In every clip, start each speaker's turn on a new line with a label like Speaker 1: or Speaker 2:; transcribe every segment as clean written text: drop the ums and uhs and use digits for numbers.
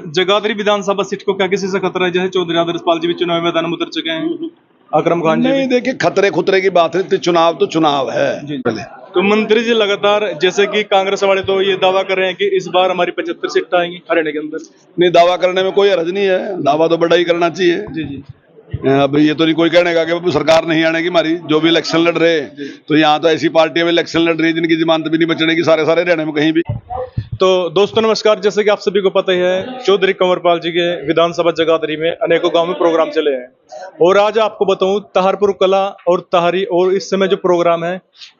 Speaker 1: जगाधरी विधानसभा seat को क्या किसी से खतरा है? जैसे चौधरी आदर्शपाल जी भी चुनाव मैदान में उतर चुके हैं, अकरम खान जी
Speaker 2: नहीं, देखिए खतरे खुतरे की बात है, चुनाव तो चुनाव है। पहले
Speaker 1: तो मंत्री जी लगातार, जैसे कि कांग्रेस वाले तो ये दावा कर रहे हैं कि इस बार हमारी 75 सीट आएंगी हरियाणा के अंदर।
Speaker 2: नहीं, दावा करने में कोई हर्ज नहीं है, दावा तो बड़ा ही करना चाहिए।
Speaker 1: जी जी।
Speaker 2: अब ये तो नहीं कोई कहने का कि सरकार नहीं आने की हमारी, जो भी इलेक्शन लड़ रहे, तो यहाँ तो ऐसी पार्टियां भी इलेक्शन लड़ रही है जिनकी जमानत भी नहीं बचने की, सारे हरियाणा में कहीं भी।
Speaker 1: तो दोस्तों नमस्कार, जैसे कि आप सभी को पता ही है, चौधरी कंवरपाल जी के विधानसभा जगाधरी में अनेकों गांव में प्रोग्राम चले हैं। और आज आपको बताऊं, तहारपुर कला और तहारी, और इस समय जो प्रोग्राम है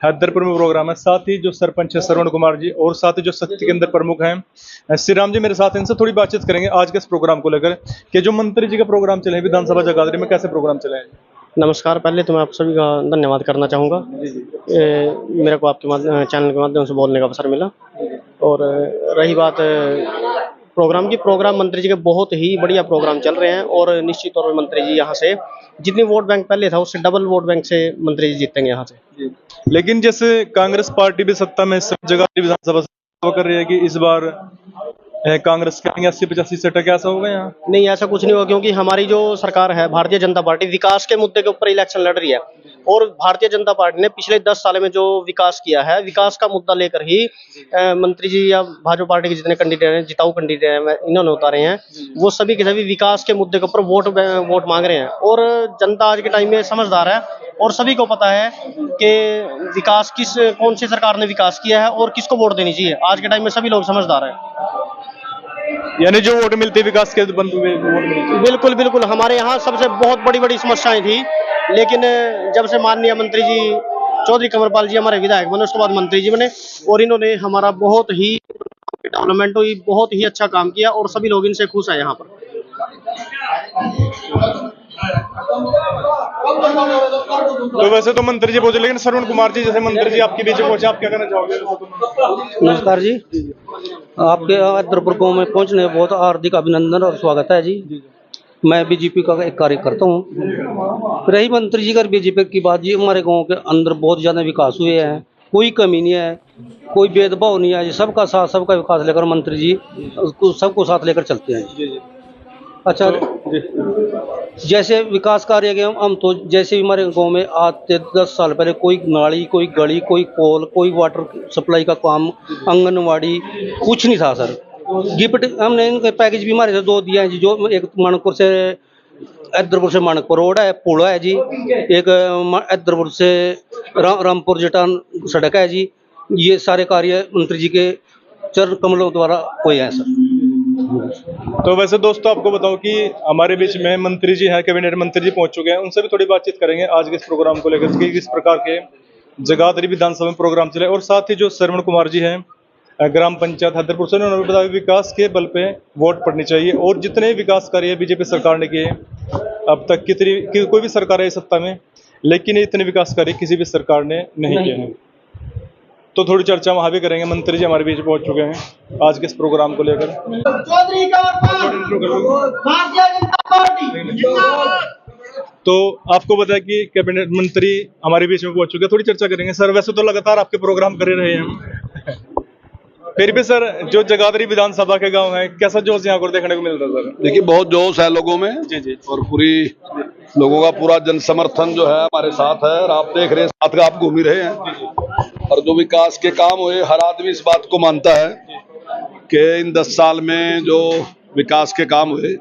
Speaker 1: हैदरपुर में प्रोग्राम है। साथ ही जो सरपंच है श्रवण कुमार जी, और साथ ही जो शक्ति केंद्र प्रमुख हैं श्री राम जी मेरे साथ, इनसे थोड़ी बातचीत करेंगे आज के इस प्रोग्राम को लेकर कि जो मंत्री जी का प्रोग्राम चले हैं विधानसभा जगाधरी में, कैसे प्रोग्राम चले हैं।
Speaker 3: नमस्कार, पहले तो मैं आप सभी का धन्यवाद करना चाहूँगा। मेरे को आपके चैनल के माध्यम से बोलने का अवसर मिला। और रही बात प्रोग्राम की, प्रोग्राम मंत्री जी के बहुत ही बढ़िया प्रोग्राम चल रहे हैं। और निश्चित तौर पर मंत्री जी यहाँ से जितनी वोट बैंक पहले था उससे डबल वोट बैंक से मंत्री जी जीतेंगे यहाँ से।
Speaker 1: लेकिन जैसे कांग्रेस पार्टी भी सत्ता में जगाधरी विधानसभा से कर रही है कि इस बार कांग्रेस के 80-85 सीटें, कैसा होगा यहाँ?
Speaker 3: नहीं, ऐसा कुछ नहीं होगा, क्योंकि हमारी जो सरकार है भारतीय जनता पार्टी विकास के मुद्दे के ऊपर इलेक्शन लड़ रही है। और भारतीय जनता पार्टी ने पिछले 10 साल में जो विकास किया है, विकास का मुद्दा लेकर ही मंत्री जी या भाजपा पार्टी के जितने कैंडिडेट हैं, जिताऊ कैंडिडेट हैं, इन्होंने उतारे हैं, वो सभी के सभी विकास के मुद्दे के ऊपर वोट मांग रहे हैं। और जनता आज के टाइम में समझदार है और सभी को पता है कि विकास कौन सी सरकार ने विकास किया है और किसको वोट देनी चाहिए। आज के टाइम में सभी लोग समझदार है।
Speaker 1: यानी जो वोट मिलते विकास के बंधु वोट मिलते।
Speaker 3: बिल्कुल बिल्कुल, हमारे यहाँ सबसे बहुत बड़ी बड़ी समस्याएं थी, लेकिन जब से माननीय मंत्री जी चौधरी कंवरपाल जी हमारे विधायक बने, उसके बाद मंत्री जी बने, और इन्होंने हमारा बहुत ही डेवलपमेंट हुई, बहुत ही अच्छा काम किया और सभी लोग इनसे खुश हैं यहाँ पर।
Speaker 1: तो वैसे तो मंत्री जी पहुंचे, लेकिन श्रवण कुमार जी जैसे मंत्री जी आपके बीच में पहुंचे, आप क्या कहना चाहोगे?
Speaker 4: नमस्कार जी, आपके हैदरपुर गांव में पहुंचने बहुत हार्दिक अभिनंदन और स्वागत है जी। मैं बीजेपी का एक कार्यकर्ता हूं। रही मंत्री जी का बीजेपी की बात जी, हमारे गांव के अंदर बहुत ज़्यादा विकास हुए हैं, कोई कमी नहीं है, कोई भेदभाव नहीं है जी। सबका साथ, सबका विकास लेकर मंत्री जी सबको साथ लेकर चलते हैं। अच्छा, जैसे विकास कार्य के हम तो जैसे हमारे गांव में आज से 10 साल पहले कोई नाली, कोई गली, कोई पोल, कोई वाटर सप्लाई का काम, आंगनवाड़ी कुछ नहीं था सर। गिफ्ट हमने इनके पैकेज भी हमारे से 2 दिए हैं जी। जो एक मानकपुर से हैदरपुर से मानकपुर रोड है, पुल है जी। एक हैदरपुर से रामपुर जटान सड़क है जी। ये सारे कार्य मंत्री जी के चरण कमलों द्वारा हुए हैं सर।
Speaker 1: तो वैसे दोस्तों आपको बताऊं कि हमारे बीच में मंत्री जी हैं, कैबिनेट मंत्री जी पहुंच चुके हैं, उनसे भी थोड़ी बातचीत करेंगे आज के इस प्रोग्राम को लेकर कि किस प्रकार के जगाधरी विधानसभा में प्रोग्राम चले। और साथ ही जो श्रवण कुमार जी हैं ग्राम पंचायत हैदरपुर से, उन्होंने बताया विकास के बल पे वोट पड़नी चाहिए। और जितने विकास कार्य बीजेपी सरकार ने किए अब तक, कोई भी सरकार है सत्ता में, लेकिन इतने विकास कार्य किसी भी सरकार ने नहीं किए हैं। तो थोड़ी चर्चा वहां भी करेंगे। मंत्री जी हमारे बीच पहुंच चुके हैं आज के इस प्रोग्राम को लेकर। तो आपको बताया कि कैबिनेट मंत्री हमारे बीच में पहुंच चुके हैं, थोड़ी चर्चा करेंगे। सर वैसे तो लगातार आपके प्रोग्राम कर रहे हैं फिर भी सर जो जगाधरी विधानसभा के गांव है, कैसा जोश यहाँ पर देखने को मिलता है सर?
Speaker 2: देखिए बहुत जोश है लोगों में
Speaker 1: जी जी।
Speaker 2: और पूरी लोगों का पूरा जन समर्थन जो है हमारे साथ है। और आप देख रहे हैं, साथ का आप घूम ही रहे हैं। और जो विकास के काम हुए, हर आदमी इस बात को मानता है कि इन 10 साल में जो विकास के काम हुए,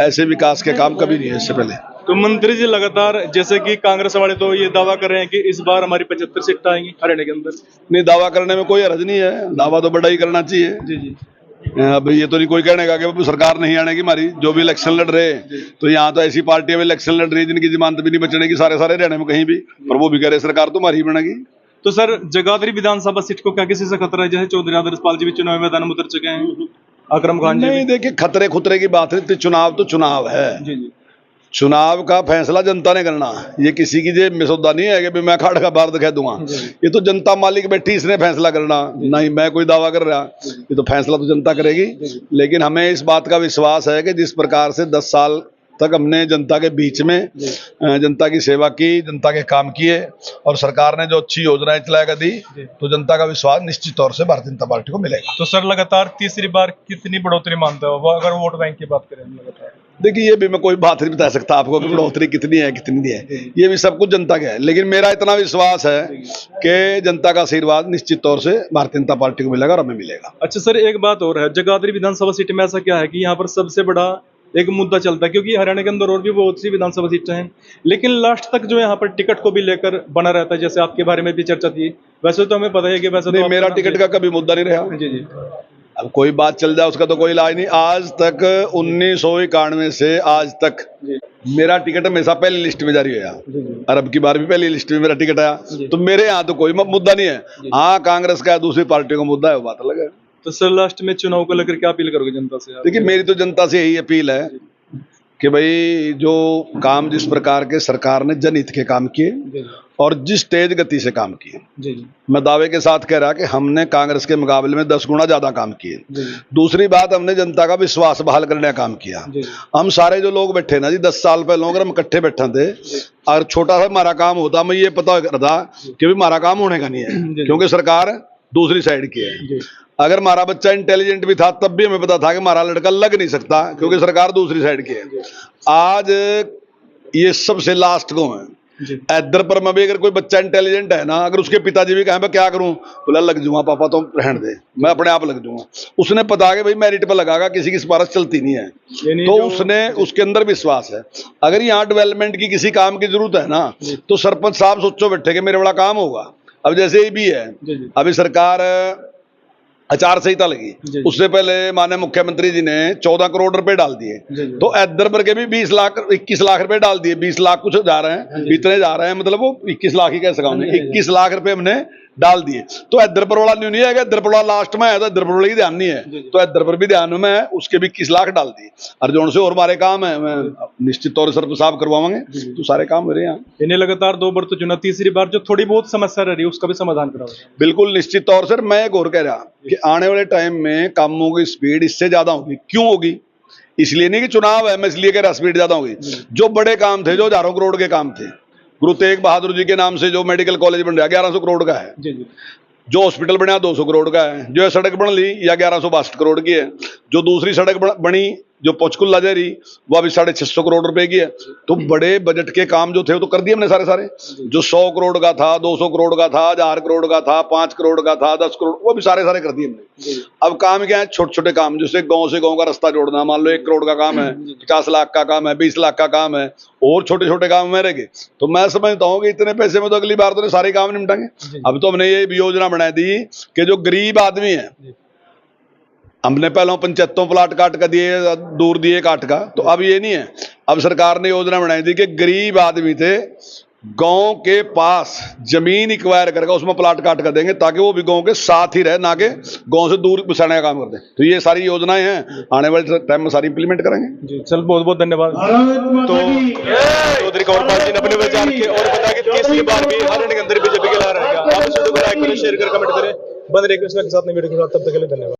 Speaker 2: ऐसे विकास के काम कभी नहीं है इससे पहले।
Speaker 1: तो मंत्री जी लगातार, जैसे कि कांग्रेस वाले तो ये दावा कर रहे हैं कि इस बार हमारी 75 सीट आएंगी हरियाणा के अंदर।
Speaker 2: नहीं, दावा करने में कोई हर्ज नहीं है, दावा तो बड़ा ही करना चाहिए।
Speaker 1: जी जी।
Speaker 2: अब ये तो नहीं कोई कहने का कि सरकार नहीं आने की हमारी, जो भी इलेक्शन लड़ रहे, तो यहाँ तो ऐसी पार्टियां भी इलेक्शन लड़ रही है जिनकी जमानत भी नहीं बचने की, सारे हरियाणा में कहीं भी, पर वो भी कह रहे सरकार तो हमारी बनेगी।
Speaker 1: तो सर जगाधरी विधानसभा सीट को क्या किसी से खतरा है? जैसे चौधरी आदर्शपाल जी भी चुनाव मैदान में उतर चुके हैं, अकरम खान जी।
Speaker 2: नहीं, देखिए खतरे खुतरे की बात है, चुनाव तो चुनाव है।
Speaker 1: जी जी।
Speaker 2: चुनाव का फैसला जनता ने करना। ये किसी की जेब में सौदा नहीं है कि मैं खाड़ का बार दिखा दूंगा। ये तो जनता मालिक बैठी, इसने फैसला करना। नहीं मैं कोई दावा कर रहा, ये तो फैसला तो जनता करेगी। लेकिन हमें इस बात का विश्वास है कि जिस प्रकार से 10 साल तक हमने जनता के बीच में जनता की सेवा की, जनता के काम किए और सरकार ने जो अच्छी योजनाएं चला कर दी, तो जनता का विश्वास निश्चित तौर से भारतीय जनता पार्टी को मिलेगा।
Speaker 1: तो सर लगातार तीसरी बार कितनी बढ़ोतरी मानते हो वो, अगर वोट बैंक की बात करें लगातार?
Speaker 2: देखिए, ये भी मैं कोई बात नहीं बता सकता आपको कि बढ़ोतरी कितनी है कितनी नहीं है, ये भी सब कुछ जनता का है, लेकिन मेरा इतना विश्वास है कि जनता का आशीर्वाद निश्चित तौर से भारतीय जनता पार्टी को मिलेगा और हमें मिलेगा।
Speaker 1: अच्छा सर, एक बात और है, जगाधरी विधानसभा सीट में ऐसा क्या है कि यहाँ पर सबसे बड़ा एक मुद्दा चलता है, क्योंकि हरियाणा के अंदर और भी बहुत सी विधानसभा सीटें हैं, लेकिन लास्ट तक जो यहाँ पर टिकट को भी लेकर बना रहता है, जैसे आपके बारे में भी चर्चा थी। वैसे तो हमें पता है कि वैसे तो
Speaker 2: मेरा टिकट का कभी मुद्दा नहीं रहा।
Speaker 1: जी जी।
Speaker 2: अब कोई बात चल जाए उसका तो कोई इलाज नहीं। आज तक 1991 से आज तक मेरा टिकट हमेशा पहली लिस्ट में जारी हुआ, और अब की बार भी पहली लिस्ट में मेरा टिकट आया, तो मेरे यहाँ तो कोई मुद्दा नहीं है। हाँ, कांग्रेस का दूसरी पार्टी का मुद्दा है, वो बात अलग है।
Speaker 1: तो सर लास्ट में चुनाव को लेकर क्या अपील करोगे जनता से?
Speaker 2: देखिए, मेरी तो जनता से यही अपील है कि भाई जो काम जिस प्रकार के सरकार ने जनहित के काम किए और जिस तेज गति से काम किए, मैं दावे के साथ कह रहा कि हमने कांग्रेस के मुकाबले में 10 गुना ज्यादा काम किए। दूसरी बात, हमने जनता का विश्वास बहाल करने का काम किया। हम सारे जो लोग बैठे ना जी, 10 साल पहले अगर हम इकट्ठे बैठे थे और छोटा सा हमारा काम होता, मैं ये पता करता कि भाई हमारा काम होने का नहीं है, क्योंकि सरकार दूसरी साइड की है। अगर हमारा बच्चा इंटेलिजेंट भी था तब भी हमें पता था कि हमारा लड़का लग नहीं सकता, क्योंकि सरकार दूसरी साइड की है। आज ये सबसे लास्ट को है इधर पर मैं भी, अगर कोई बच्चा इंटेलिजेंट है ना, अगर उसके पिताजी भी कहें मैं क्या करूं, बोला लग जाऊंगा पापा, तो रहने दे, मैं अपने आप लग जाऊंगा। उसने पता है कि भाई मेरिट पर लगागा, किसी की सिफारिश चलती नहीं है, तो उसने उसके अंदर विश्वास है। अगर यहाँ डेवलपमेंट की किसी काम की जरूरत है ना, तो सरपंच साहब सोचो बैठे कि मेरे बड़ा काम होगा। अब जैसे ही भी है, अभी सरकार आचार संहिता लगी, उससे पहले माननीय मुख्यमंत्री जी ने 14 करोड़ रुपए डाल दिए, तो इधर पर के भी 21 लाख रुपए डाल दिए। 20 लाख कुछ जा रहे हैं, इतने जा रहे हैं, मतलब वो 21 लाख ही कह सका, 21 लाख रुपए हमने डाल दिए। तो इधर पर वाला नहीं है, इधर पर वाला लास्ट में है, तो इधर पर वाला ही ध्यान नहीं है, तो इधर पर भी ध्यान में है, उसके भी 21 लाख डाल दिए। अर्जुन से और हमारे काम है, मैं निश्चित तौर से साफ करवाएंगे, तो सारे काम मेरे यहाँ।
Speaker 1: इन्हें लगातार 2 बार तो चुना, तीसरी बार जो थोड़ी बहुत समस्या रह रही है उसका भी समाधान कराओ।
Speaker 2: बिल्कुल निश्चित तौर से। मैं एक और कह रहा कि आने वाले टाइम में कामों की स्पीड इससे ज्यादा होगी। क्यों होगी? इसलिए नहीं कि चुनाव है, मैं इसलिए कह रहा स्पीड ज्यादा होगी। जो बड़े काम थे, जो हजारों करोड़ के काम थे, गुरु तेग बहादुर जी के नाम से जो मेडिकल कॉलेज बन रहा 1100 करोड़ का है, जो हॉस्पिटल बना 200 करोड़ का है, जो सड़क बन ली या 1162 करोड़ की है, जो दूसरी सड़क बनी जो पंचकुला जा रही वो अभी 650 करोड़ रुपए की है। तो बड़े बजट के काम जो थे वो तो कर दिए हमने सारे। जो 100 करोड़ का था, 200 करोड़ का था, 1000 करोड़ का था, 5 करोड़ का था, 10 करोड़, वो भी सारे कर दिए हमने। अब काम क्या है? छोटे छोटे काम, जैसे गांव से गांव का रास्ता जोड़ना, मान लो 1 करोड़ का काम है, 50 लाख का काम है, 20 लाख का काम है, और छोटे छोटे काम में रहेंगे। तो मैं समझता हूँ कि इतने पैसे में तो अगली बार तो सारे काम निपटाएंगे। अब तो हमने ये योजना बना दी कि जो गरीब आदमी है, हमने पहले पंचायतों प्लाट काट का दिए, दूर दिए काट का, तो अब ये नहीं है। अब सरकार ने योजना बनाई थी कि गरीब आदमी थे गांव के पास जमीन एक्वायर करके उसमें प्लाट काट कर देंगे, ताकि वो भी गांव के साथ ही रहे, ना कि गांव से दूर बसाने का काम करते। तो ये सारी योजनाएं हैं, आने वाले टाइम में सारी इंप्लीमेंट करेंगे।
Speaker 1: जी चल, बहुत बहुत धन्यवाद। तो चौधरी कंवरपाल जी ने अपने विचार के और बताया कि तीसरी बार भी हरियाणा के अंदर बीजेपी के लहर रहेगा। आप इस वीडियो को लाइक करें, शेयर करें, कमेंट करें, बंद रहिए कृष्णा के साथ। वीडियो के साथ, तब तक के लिए धन्यवाद।